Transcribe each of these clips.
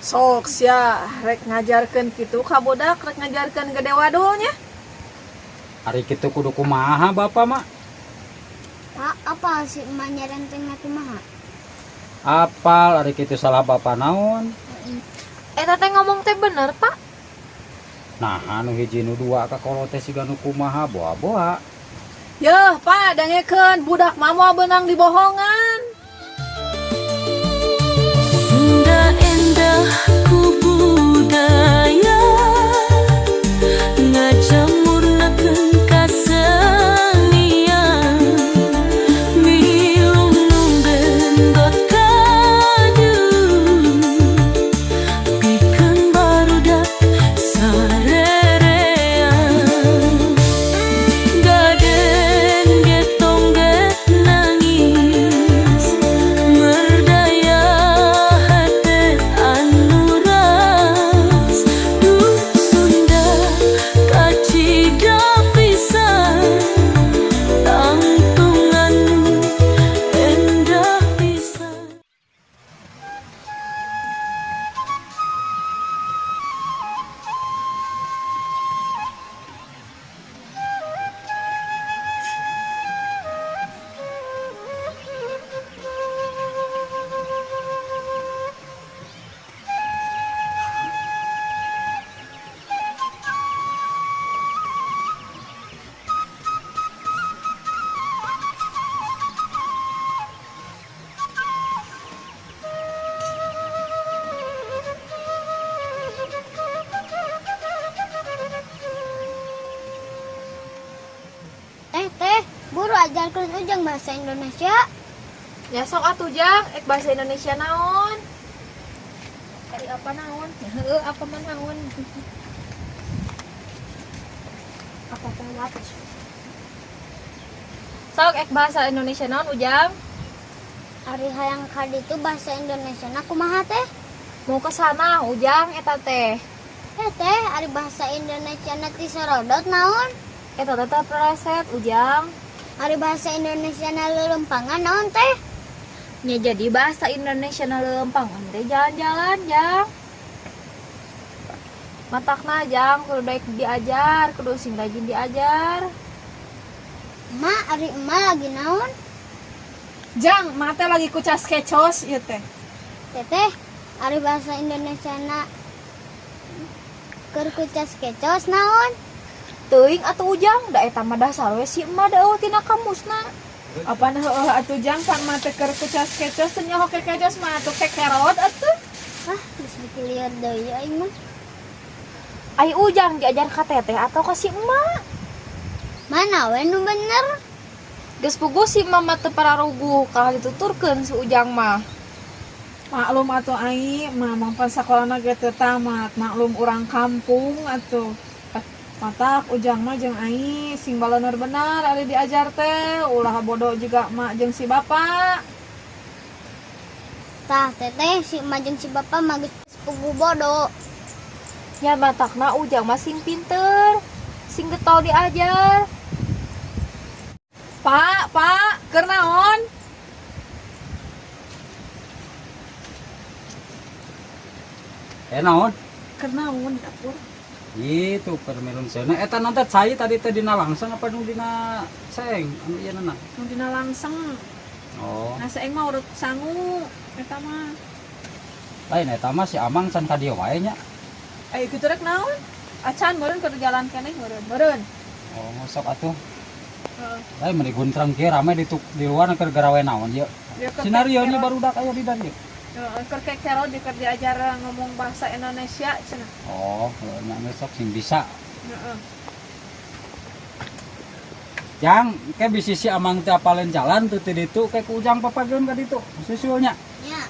Sok sia rek ngajarkeun kitu ka budak rek ngajarkeun gede wadulnya. Hari kitu kudu kumaha Bapak mah? Apa sih emaknya renteng kumaha? Apal hari kitu salah Bapak naon? Teh ngomong teh bener, Pak. Nah, anu hiji nu dua ka kolot teh siga nu kumaha boa-boa. Yeuh, Pak, dengekeun budak mah moal beunang dibohongan. Sunda endah ku budaya ngajamurnakeun kasenian milung nunggendot kadu pikeun barudak sarerean gaden getong get nangis merdaya hate anu ras duh Sunda kacida pisan tangtunganmu endah pisan. Teh, guru ajarkeun ujang bahasa Indonesia. Ya sok atuh Jang, bahasa Indonesia naon? Ari apa naon? Heueuh apa mah naon? Apa teh what? Sok bahasa Indonesia naon Ujang? Ari hayang ka ditu bahasa Indonesia na kumaha teh? Mau ke sana Ujang eta teh. Teh, ari bahasa Indonesia na ti sorodot naon? Eta teh preset Ujang. Ari bahasa Indonesia na leulempangan naon teh? Nya jadi bahasa Indonesia na leulempangan teh jalan-jalan Jang. Matakna Jang kudu daek diajar, kudu sing rajin diajar. Ari emak lagi naon? Jang, mata lagi kucas kecos ieu teh. Teteh, ari bahasa Indonesia na keur kucas kecos naon? Teuing atuh Ujang, da eta mah dasar we si emak da eueuh tina kamusna. Apana heueuh atuh Jang pan mah teh keur kucas kecos teh nyaho kecos mah atuh kekerot atuh. Geus dipilieur deui aing mah. Ai Ujang diajar ka teteh atau ka si emak? Mana we nu bener? Geus puguh si emak mah teu pararuguh kalau dituturkeun si Ujang mah. Maklum atuh ai mah mampan sakolana ge teu tamat, maklum urang kampung atuh. Matak ujang mah jeung ai sing baleuneur benar ari diajar teh ulah bodoh juga mak jeung si bapa. Tah teteh si emak jeung si bapa mah geus puguh bodoh. Ya matakna Ujang mah sing pinter, sing getol diajar. Pak, keur naon? Naon? Keur naon di dapur? Itu permelun sana. Eta nanti saya tadi teh dina langsung apa nu dina seng? Anu ieu nana. Nu dina langseng. Oh. Nah saeng mah urut sangu eta mah. Lain eta mah si Amang can ka dieu wae nya. Kitu rek naon? Acan meureun keur jalan keneh meureun. Oh, sok atuh. Heeh. Lain meni guntrang kieu rame di luar keur garawe naon ieu. Sinario nya barudak aya di dieu. Keur kekerot keur diajar ngomong bahasa Indonesia cenah. Oh, nya sok sing bisa. Heeh. Jang, ke bisi si Amang teh apaleun jalan teu ti ditu ke ku Ujang papageun ka ditu. Susulnya. Nya.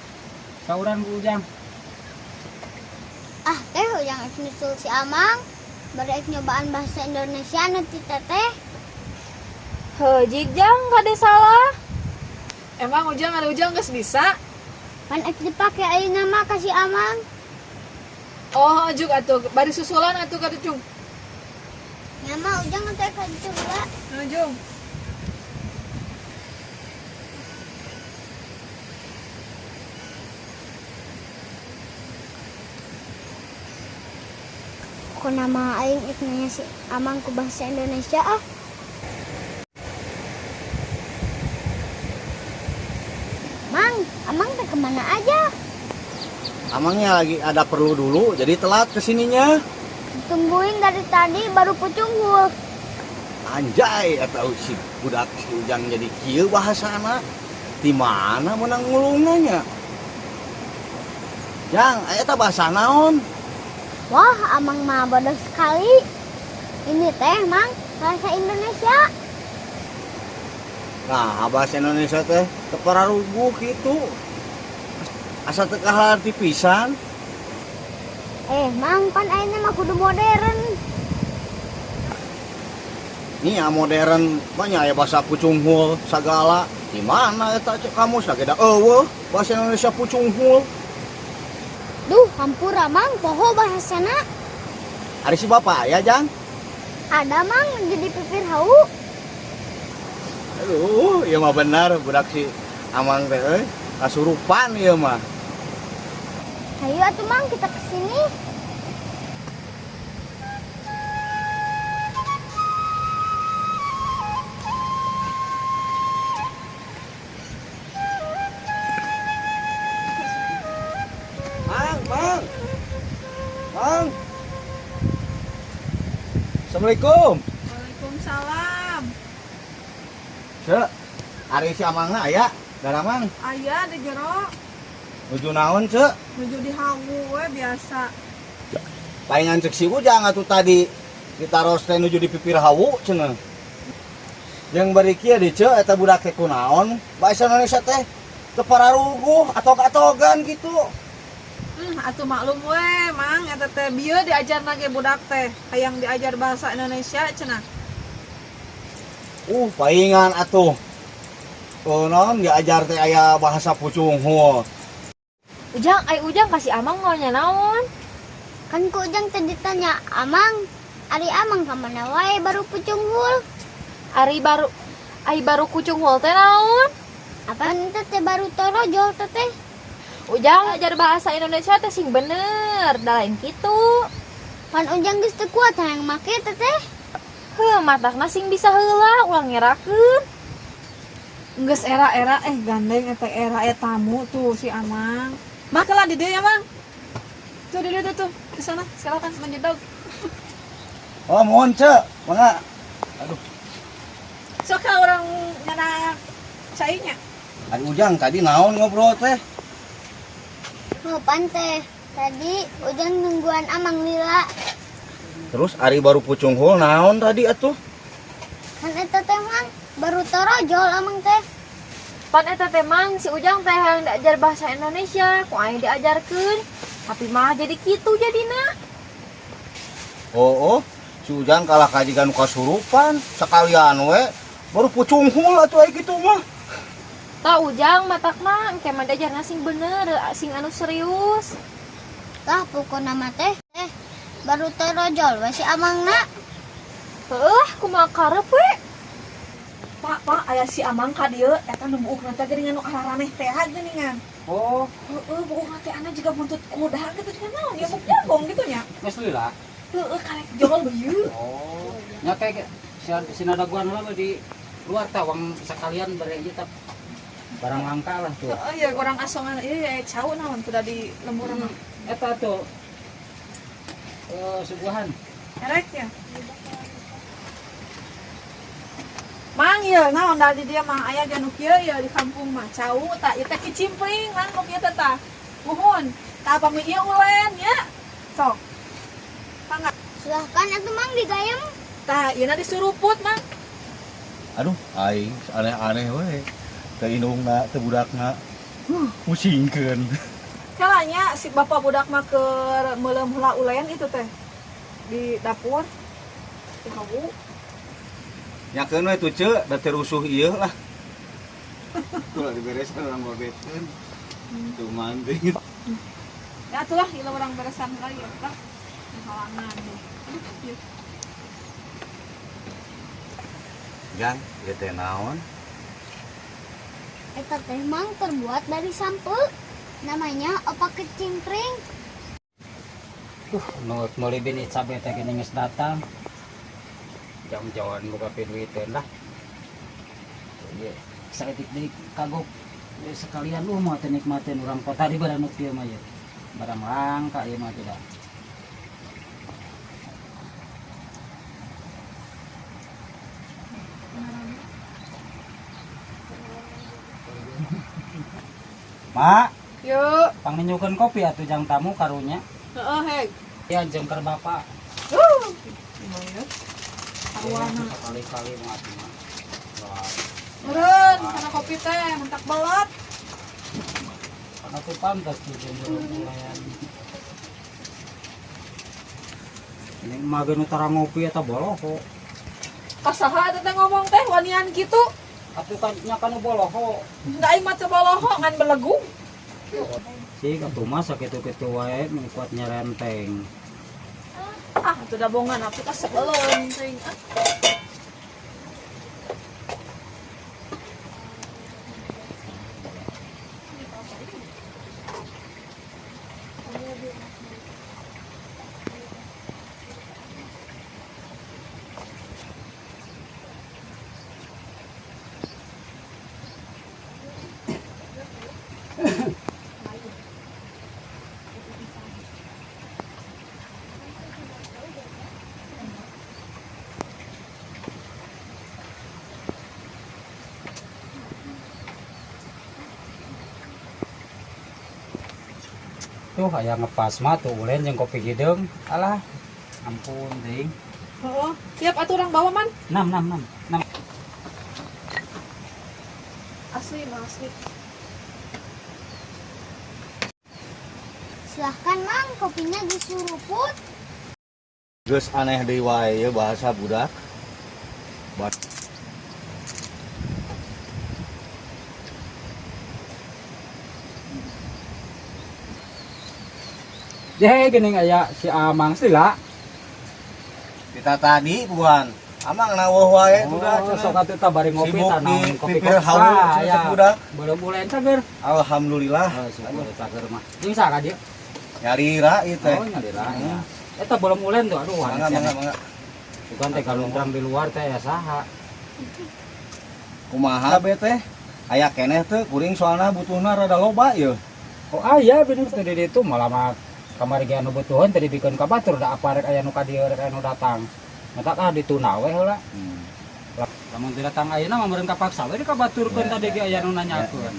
Sauran ku Ujang. Teh yang nyusul si Amang bari nyobaan bahasa Indonesia nanti teteh. Heuh Jang kade salah. Emang ujang ada ujang geus bisa? Pan dipake ayeuna mah ka si Amang. Oh, juk atuh bari susulan atuh ka Jung. Nya mah ujang teh ka ditu heula. Jung. nama aing iknanya si Amang ku bahasa Indonesia ah. Mang, Amang teh kemana aja? Amangnya lagi ada perlu dulu, jadi telat kesininya. Tungguin dari tadi baru pucung hul. Anjay, atau si budak si Ujang jadi kieu bahasana. Di mana menang ngulungannya? Jang, aya teh bahasa naon? Wah, Amang mah bodoh sekali. Ini teh, Mang, bahasa Indonesia. Nah, bahasa Indonesia teh tepararuguh gitu. Asa teu kaharti pisan. Mang, pan ayeuna mah kudu modern. Nih ya modern banyak ya bahasa pucunghul segala. Di mana eta cek kamus lagi da eueuh bahasa Indonesia pucunghul. Duh, hampura Mang, poho bahasana. Ari si bapak ya, Jang? Ada Mang jadi pipir hau. Aduh, ieu mah benar budak si Amang teh euy. Kasurupan ieu mah. Ayo atuh Mang, kita kesini. Mang. Mang. Assalamualaikum. Waalaikumsalam. Cek, ari si Amangna aya? Dara Mang. Aya di jero Nuju naon, Cek? menuju di hawu we biasa. Palingan cek si Ujang atuh tadi ditaros teh nuju di pipir hawu cenah. Yang bari kieu di Cek eta budak teh kunaon? Bahasa Indonesia teh teu pararuguh atau katogan gitu. Atuh maklum we, Mang, eta teh bieu diajar lagi budak teh, hayang diajar bahasa Indonesia cenah. Palingan atuh. Naon diajar teh aya bahasa pucunghul. Ujang kasih Amang maunya naon? Kan ku Ujang tadi tanya, Amang, ari Amang kemana wae baru pucung hul? Ari baru kucung hol teh naon? Apaan itu teh baru torojol teh? Ujang ajar bahasa Indonesia teh sing bener, da lain kitu. Pan Ujang geus teu kuat hayang make teh. Matakna sing bisa heula ulang ngerakeun. Geus era-era gandeng era tamu tuh si Amang. Makalah di dieu ya, Mang. Tuh di dieu tuh. Ke sana, silakan menjedog. Oh, mohon, Cek. Mangga. Aduh, Sok ka orang ngana cainya. Ari Ujang tadi naon ngobrol teh? Pan teh. Tadi Ujang nungguan Amang lila. Terus Ari baru pucunghul naon tadi atuh? Kan eta teh Mang baru torojol Amang teh. Pan eta teh Mang si Ujang teh yang diajar bahasa Indonesia, ku aing diajarkeun. Tapi mah jadi kitu jadina. Oh, si Ujang kalah kajigan kasurupan sekalian we baru pucunghul atuh aya kitu mah. Tah Ujang matakna engke mah diajarna sing bener, sing anu serius. Lah pokok nama teh baru torojol we si Amangna. Heuh, kumaha karep we? Pak, aya si Amang ka dieu eta nu buukna teh geuningan nu araraneh teh geuningan. Oh, Heeh, buukna teh ana jiga buntut kuda gitu cenah naon ya buk jagong gitu nya. geus lila. Heeh, karek jol beuyeut. Oh, nya kayak si nadaguan lah di luar tawang sekalian bari ieu teh barang langka lah tuh. Heeh, ya orang asongan ieu ya cau naon kuda di lemburan. Eta tuh suguhan. Erek ya. Mang ieu naon da di dia mah aya ganu kieu ya di kampung mah cau tak ieu teh kicimpring mang nu kieu teh tah. Muhun, tah pami ieu ulen nya. Sok. Pangga. Silahkan atuh Mang digayem. Tah ieu na disuruput mang. Aduh, aing aneh-aneh we. Teu indungna, teu budakna. Pusingkeun. Kalanya si bapak budak mah keur meuleum heula ulen itu teh di dapur. Di hawu. Nyakeun we tuh Cek, da teu rusuh ieu lah. Tuh dibereskeun urang babetkeun. Tuh manting. Ya atuh lah ieu urang beresan kali ya tah. Halangan. Jang, ieu teh naon? Eta teh Mang terbuat dari sampul. Namanya opak kecimpring. Nuhut meuli bini cabe teh gini geus datang. Jam-jaman boga piduiteun lah. Ieu saeutik-deuk kagok sekalian mah teh nikmatin urang kota di barang kieu mah ye. Barang langka ieu mah tidak. Mak, Yuk. pangninjukeun kopi atuh jang tamu karunya. Heeh, heg. Ya jengker bapak. Gimana ya? Awana. Sekali-kali mah atuh mah. Wah, Meureun, kana kopi teh mentak belat. karena tuh pantas tuh jengker-jengkeran. Ini mah geus utara ngopi eta boloho. Kasaha eta teh ngomong teh wanian kitu. Atuh kan nya kana boloho. Da aing mah teu boloho ngan belegu. Si katu mah sakitu-kitu wae nu kuat nyerenteng. Ah, itu dabongan aku teh sebelum teuing. Tuh aya ngepas mah tuh ulen jeung kopi gideung. Alah, ampun ting. Heeh, siap atuh urang bawa man. 6. Asli mah asli. Silahkan Mang, kopinya disuruput. Geus aneh deui wae ya bahasa budak. Jeh geuning aya si Amang sila. Kita tadi buan. Amang naweuh wae budak. Oh, sok atuh tah bari ngopi Sibuk tah di naon kopi pipir hawu cek budak. Belum ulen cager. Alhamdulillah. Syukur cager mah. Jeung saha dia? Nyari ra ieu teh. Oh, nyadira ya. Eta belum ulen tuh aduh. Mangga. Bukan teh galundrang di luar teh ya saha. Kumaha be teh? Aya keneh teh kuring soalna butuhna rada loba ieu. Oh aya bener teh di ditu malah mah kamari ge anu butuhan teh dibikeun ka batur da apa rek aya nu ka dieu rek anu datang. Eta kah dituna we heula. Lamun teu datang ayeuna mah meureun kapaksa we dikabaturkeun tadi ge aya nu nanyakeun.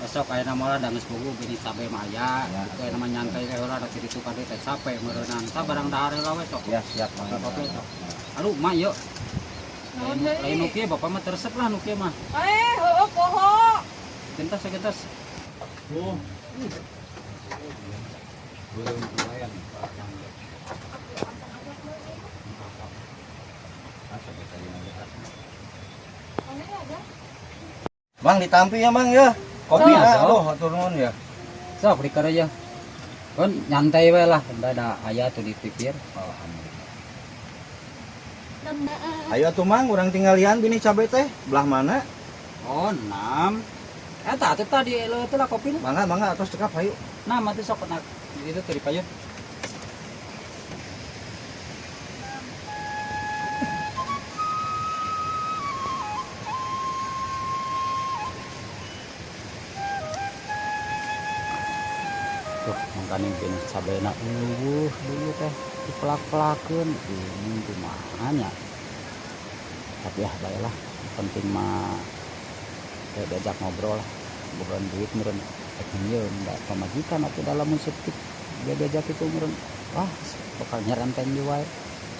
Besok ayeuna mah da geus puguh bini cabe mah aya. Itu aya mah nyangkai we heula da kitu ka dieu teh sape meureunan. Sa barang dahar heula we sok. Ya siap mangga. Aduh mak yuk. Naon Lain deui? nu kieu bapak mah teresep lah nu kieu mah. Heueuh poho. Gentos. Oh. Mang ditampi ya Mang ya. Kopi Sok. na aduh hatur nuhun ya. Sok dikeur aja. Kan nyantai we lah, da aya tuh di pipir. Ayo tuh Mang urang tinggalian bini cabe teh belah mana? Oh, 6. Eta atuh tadi eleuh lah kopi. Mangga atos cekap hayu. 6 atuh sok nak. Itu teh dipayun. Tuh, mangkane bini sabena dulu teh dipelak-pelakeun ini kumaha nya. Tapi ya baiklah, penting mah diajak ngobrol lah. Bukan duit meureun nyieun da pamajikan atuh dalam musik dia diajak itu meureun. Wah, bakal nyerenteng di wae.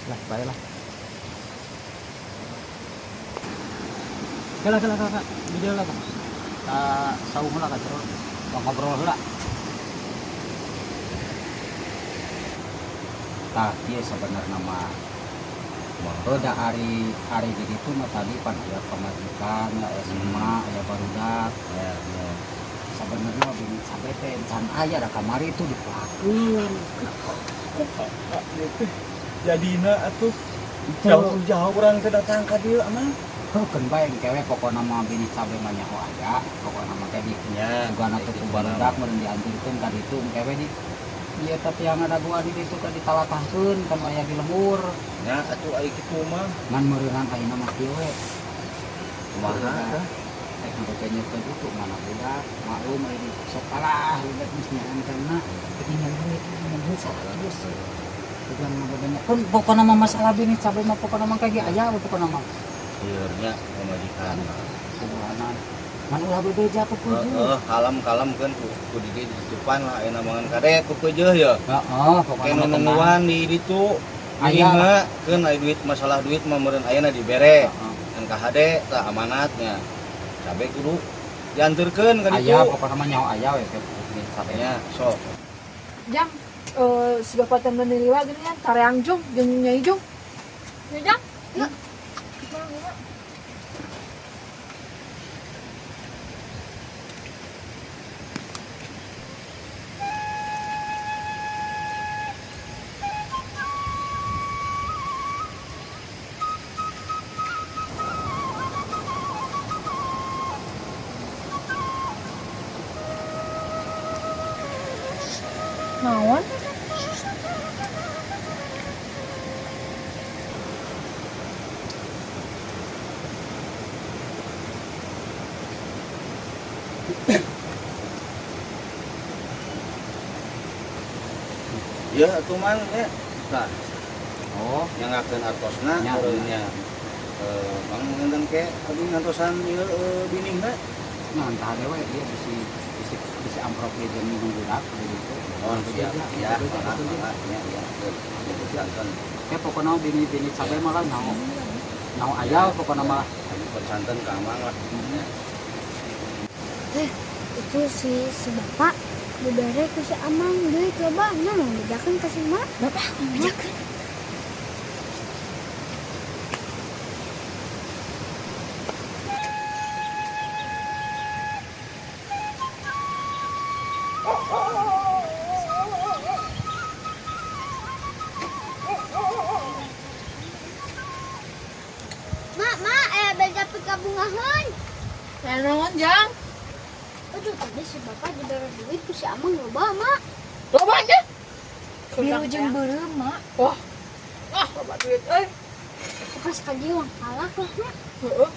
Lah baiklah. Kala video lah Kak. Saung heula ka jero. Ngobrol heula. Tah ieu sabenerna mah beda hari di ditu mah tadi pan aya pamajikan, aya semua, aya barudak, ya. Sabenerna bini cabe teh can aya da kamari itu dipelakeun. Jadina atuh jauh-jauh urang teh datang ka dieu Amang. Kan bae kewe pokona mah bini cabe mah nyaho aya, pokona mah teh di Ya, sugana teh ku barudak meureun dianjurkeun ka ditu kewe di ieu teh yang ada gua di ditu ka ditalatahkeun kan aya di lembur. ya atuh ai kitu mah. Ngan meureunan ayeuna mah kieu we. Kumaha tah? Teh ngeukeun nyeukeun itu mana budak, maklum ari sok kalah budak geus nyaan kana ketinggal duit salah geus. Tujuan mah banyak kan pokona mah masalah bini cabe mah pokona mah kaya aya pokona mah. Ieu nya pamajikan. Kumaha man ulah bebeja ku kuju. Kalem-kalem kan ku di depan lah ayeuna mangan kade ku keujeuh ya. Heeh, pokona Kene mah tenang. nungguan di ditu. Aya. Aya keun aya duit masalah duit mah meureun ayeuna dibere. Heeh. Kan ka hade tah amanatnya. Cabe kudu dianterkeun ka ditu. Aya pokona mah nyaho aya we bini cabe nya. Ya, sok. Jang, siga paten meniriwa gini kan, tareang jung, jeung nyai jung. Ya, Jang. Yuk. Naon? Ya atuh man ya. Tah, Oh, nyangakeun artosna Nya. meureunnya. Bang ngenten ke abi ngantosan ieu biningna. nah entah dewe dia bisi amprok dia jeung budak di ditu. Oh, siap. Ya, malah ya ya. Jantan Kayak pokona bini cabe mah lah nyaho aya pokona mah. anu persanten ka Amang lah. Itu si bapak dibere ku si Amang duit loba nya mau bejakeun ka si mak. Bapak bejakeun. Mak, beja pika bungaheun. Ya naon, Jang? Aduh, tadi si bapak dibere duit ku si Amang loba, Mak. Loba aja. Biru jeung beureum, Mak. Wah. Ah, loba duit euy. Pas kaji uang kalak lah, Mak. Heeh.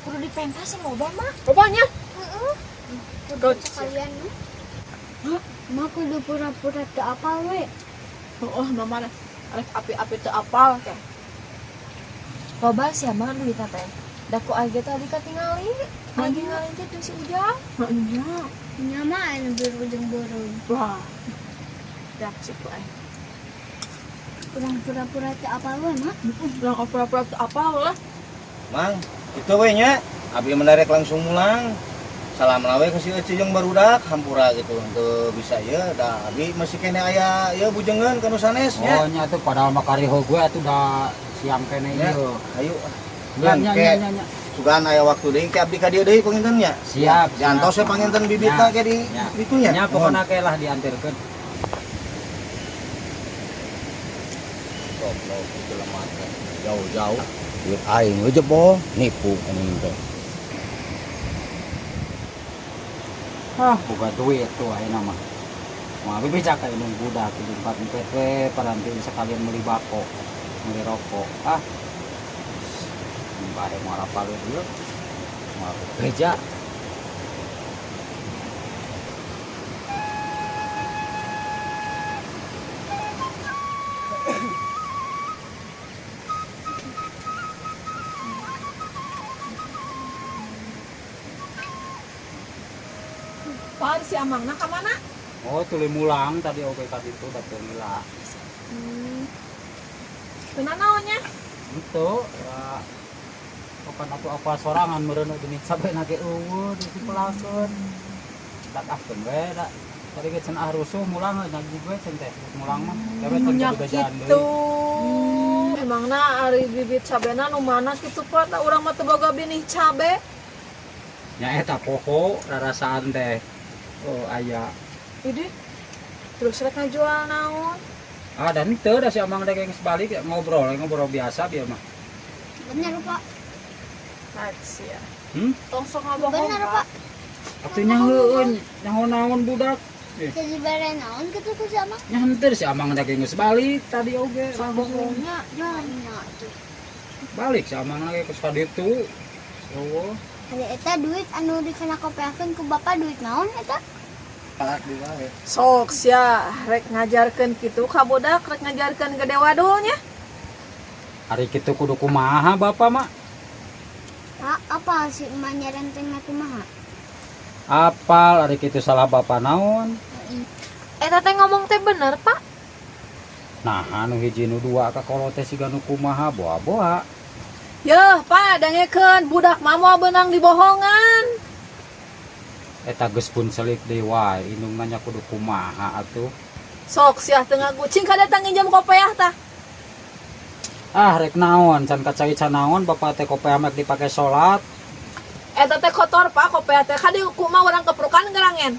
Kudu dipentasin loba, Mak. Lobanya. Heeh. Kudu Sekalian, Mak. Mak kudu pura-pura teu apal we. Heeh, mama arek api-api teu apal teh. Loba sih mah duit teh. Da ku age tadi katingali. Lagi ngali teh tuh si Ujang. Iya. Nya mah anu biru jeung beureum. Wah. Dak situ ai. Kurang pura-pura teu apal we, Mak. Ulang pura-pura teu apal lah. Mang, kitu we nya. Abi mendarek langsung mulang. Salam lawe ke si Eci jeung barudak hampura gitu. Teu bisa ieu da abi masih kene aya ieu bujengeun kana sanes nya. Oh nya tuh padahal mah kariho gue atuh da siam kene Ya, ieu. ayo. Nya Ngan nya ke nya. sugan aya waktu deui ke abdi ka dieu deui panginten nya. Siap, Jantos we siap. panginten bibitna Ya, ke di ya. ditu nya. Nya pokona ke lah diantarkeun. Goblok itu lemah teh. Jauh-jauh. Duit aing we jebo nipu anjing teh. Ah, boga duit tuh ayeuna mah. Mah bebeja ka ilung budak di tempat we paranti sekalian meuli bako, meuli rokok. Ah. Bare moal apa lu dulu? Moal bebeja. Pan si Amangna ka mana? Oh, tuluy mulang tadi oke ka ditu da teu lila. Teu naonnya? Itu ya bukan aku apa sorangan meureun gini sampai nake eueuh dipelakeun. Dak ahkeun we da. Tadi ge cenah rusuh mulang nagi gue cen teh mulang mah. Gawe teh Munyak bejaan kitu. deui. Emangna ari bibit cabena nu mana kitu Pak? Da urang mah teu boga binih cabe. Nya eta poho rarasaan teh. Oh aya. Idi. Terus rek ngajual naon? Ah dan teu da si Amang dek geus balik ya, ngobrol biasa bieu mah. Bener, Pak. Sia. Tong sok ngomong. Bener Pak. Atunya heueun nyaho-naon budak. Jadi bare naon gitu ku si Amang. Nya henteu si Amang da geus balik tadi oge. Bohongnya jangan tuh. Balik si Amang lagi ke saditu. Oh, Ada eta duit anu dikena kopiakeun ku Bapak duit naon eta? Palak di wae. Sok sia rek ngajarkeun kitu ka budak rek ngajarkeun gede wadulnya. hari kitu kudu kumaha Bapak mah? Pak, apa si emaknya renteng kumaha? Apal hari kitu salah Bapak naon? Eta teh ngomong teh bener, Pak. Nah, anu hiji nu dua ka kolot teh siga nu kumaha boa-boa. Yeuh, Pak, dangekeun budak mah moal beunang dibohongan. Eta geus pun selik deui wae, indungannya kudu kumaha atuh. Sok sia teu ngagucing ka datang nginjem kopiah tah. Ah, rek naon, can kacai can naon Bapak teh kopiah mek dipake salat. Eta teh kotor, Pak, kopiah teh kadi kumaha urang keprukan gerangen.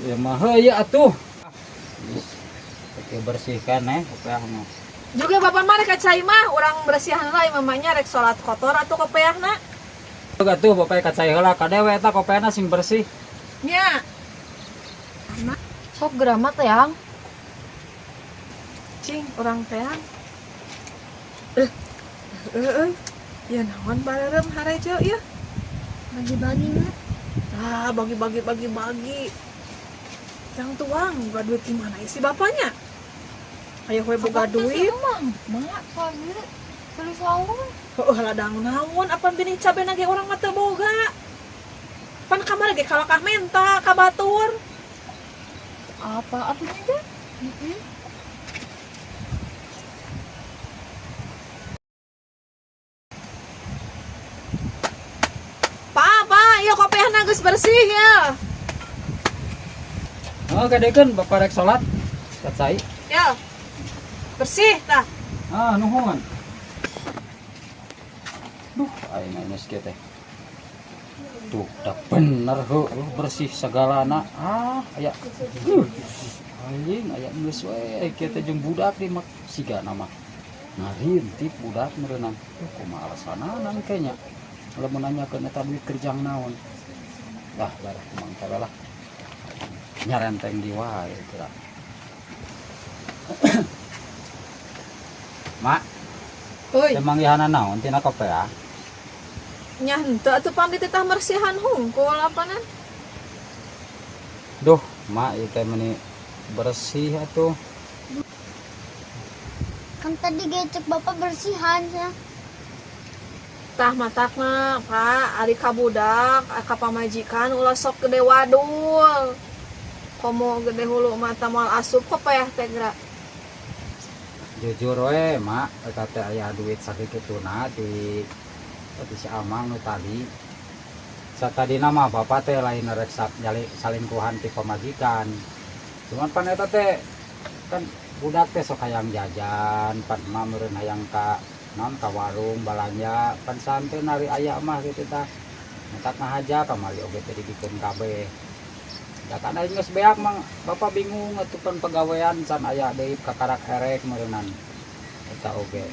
Ya mah heuh atuh. Oke, bersihkan kopiah mah. Juga Bapak mah rek cai mah urang bersihan lah mamanya rek salat kotor atuh kopiahna. Atuh Bapak kacai heula kadewe eta kopiahna sing bersih. Nya, Sok gerama teh yang. cing urang teh. Ya naon bareureum harejo ieu? Bagi-bagi mah. Ah, bagi. Yang tuang boga duit di mana isi bapaknya? Aya we boga duit. Mak, kageu. Terus lawan. Heuh ladang naon apa bini cabe ge urang mah teu boga. Pan kamar ge kalakah menta ka batur. Apa atunya teh? Pa, ieu kopiahna geus bersih ya. Oh, kadekeun Bapak rek salat. Kacai. Ya. Bersih tah. Ah, nuhun. Duh, ayeuna geus kieu teh. Tuh, dah bener heuh bersih segalana. Ah, aya. Anjing aya geus we kieu teh jeung budak di mak sigana mah. Ngarintip budak meureunang. Tuh, kumaha alasanan kayaknya. Lamun nanyakeun eta duit kerjang naon. Dah, barah kumang teh lah. Nyarenteng di wae kira. Mak, Heuy, emang naon tina kopiah? nya henteu atuh pang dititah bersihan hungkul apanan. Duh, mak ieu teh meuni bersih atuh. Kan tadi gecek Bapak bersihan ya. Tah matakna, Pak, ari ka budak, ka pamajikan ulah sok gede wadul. Komo gede hulu mata moal asup kopiah teh geura. Jujur we, mak, eta teh aya duit sakituna di si Amang nu tadi. Satadina mah bapak teh lain rek salingkuhan ti pamajikan. Cuman pan eta teh kan budak teh sok hayang jajan, pan mah meureun hayang ka naon ka warung balanja, pan santai nari aya mah kitu tah. Entak ngahaja kamari oge teh dibikeun kabeh. Da kan aing geus beak mang bapak bingung atuh pan pagawean can aya deui kakarak herek meureunan. Eta oge.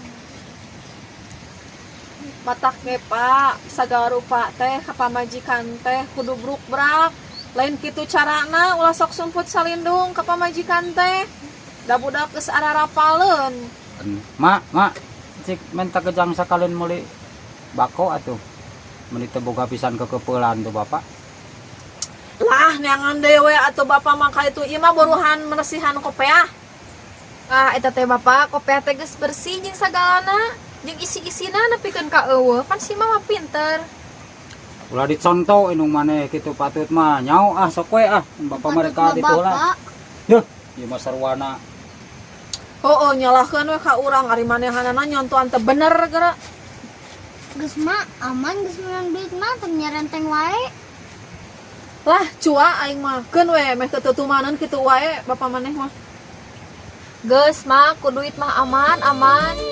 Matak ge, Pak, sagala rupa teh ka pamajikan teh kudu bruk-brak. Lain kitu carana ulah sok sumput salindung ka pamajikan teh. Da budak geus ararapaleun. Mak, cik minta kejang sakalin meuli bako atuh. Meuli teu boga pisan kekeupelan tuh bapak. Lah, neangan dewe atuh bapak mah ka itu ieu mah buruhan bersihan kopiah. Ah, eta teh Bapak, kopiah teh geus bersih jeung sagalana. Jeung isi-isina nepikeun ka eueuh, pan si mama pinter. Ulah dicontoh indung maneh kitu patut mah. Nyao ah sok we ah, bapak mereka Patut ditu lah. Bapak. Yeuh, ieu mah sarwana. Heueuh nyalahkeun we ka urang ari manehanana nyontohan teu bener geura. Geus mah aman geus menang duit mah teu nyarenteng wae. Lah, cua aing mah keun we meh teu tutumaneun kitu wae bapak maneh mah. Geus mah ku duit mah aman.